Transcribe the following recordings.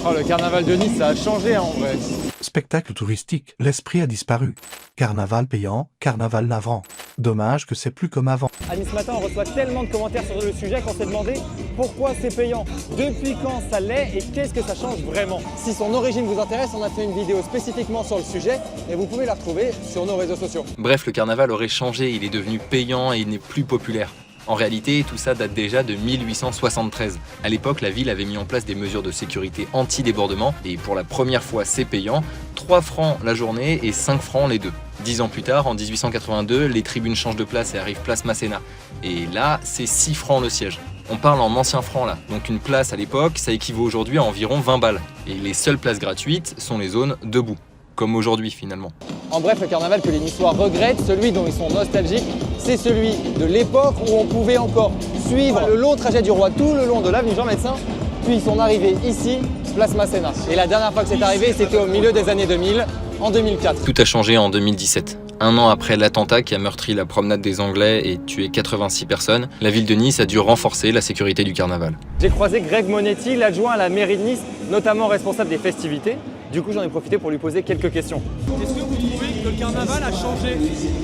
Oh, le carnaval de Nice, ça a changé en vrai. Spectacle touristique, l'esprit a disparu. Carnaval payant, carnaval navrant. Dommage que c'est plus comme avant. À Nice Matin, on reçoit tellement de commentaires sur le sujet qu'on s'est demandé pourquoi c'est payant, depuis quand ça l'est et qu'est-ce que ça change vraiment. Si son origine vous intéresse, on a fait une vidéo spécifiquement sur le sujet et vous pouvez la retrouver sur nos réseaux sociaux. Bref, le carnaval aurait changé, il est devenu payant et il n'est plus populaire. En réalité, tout ça date déjà de 1873. À l'époque, la ville avait mis en place des mesures de sécurité anti-débordement et pour la première fois, c'est payant, 3 francs la journée et 5 francs les deux. 10 ans plus tard, en 1882, les tribunes changent de place et arrivent place Masséna. Et là, c'est 6 francs le siège. On parle en anciens francs là, donc une place à l'époque, ça équivaut aujourd'hui à environ 20 balles. Et les seules places gratuites sont les zones debout, comme aujourd'hui finalement. En bref, le carnaval que les Niçois regrettent, celui dont ils sont nostalgiques, c'est celui de l'époque où on pouvait encore suivre le long trajet du roi tout le long de l'avenue Jean Médecin, puis ils sont arrivés ici, place Masséna. Et la dernière fois que c'est arrivé, c'était au milieu des années 2000, en 2004. Tout a changé en 2017. Un an après l'attentat qui a meurtri la promenade des Anglais et tué 86 personnes, la ville de Nice a dû renforcer la sécurité du carnaval. J'ai croisé Greg Monetti, l'adjoint à la mairie de Nice, notamment responsable des festivités. Du coup, j'en ai profité pour lui poser quelques questions. Est-ce que vous trouvez que le carnaval a changé?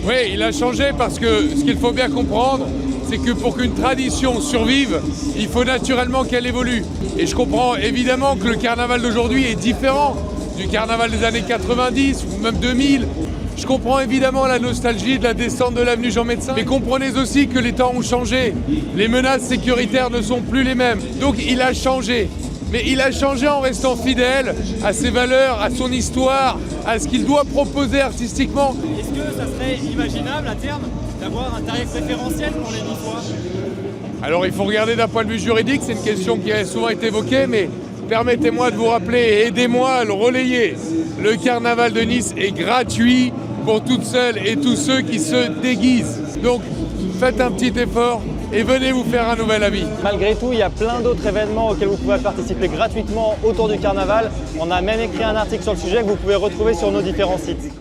Oui, il a changé parce que ce qu'il faut bien comprendre, c'est que pour qu'une tradition survive, il faut naturellement qu'elle évolue. Et je comprends évidemment que le carnaval d'aujourd'hui est différent du carnaval des années 90 ou même 2000. Je comprends évidemment la nostalgie de la descente de l'avenue Jean Médecin, mais comprenez aussi que les temps ont changé. Les menaces sécuritaires ne sont plus les mêmes. Donc il a changé. Mais il a changé en restant fidèle à ses valeurs, à son histoire, à ce qu'il doit proposer artistiquement. Est-ce que ça serait imaginable à terme d'avoir un tarif préférentiel pour les Niçois? Alors il faut regarder d'un point de vue juridique, c'est une question qui a souvent été évoquée, mais permettez-moi de vous rappeler et aidez-moi à le relayer. Le carnaval de Nice est gratuit pour toutes celles et tous ceux qui se déguisent. Donc faites un petit effort et venez vous faire un nouvel avis. Malgré tout, il y a plein d'autres événements auxquels vous pouvez participer gratuitement autour du carnaval. On a même écrit un article sur le sujet que vous pouvez retrouver sur nos différents sites.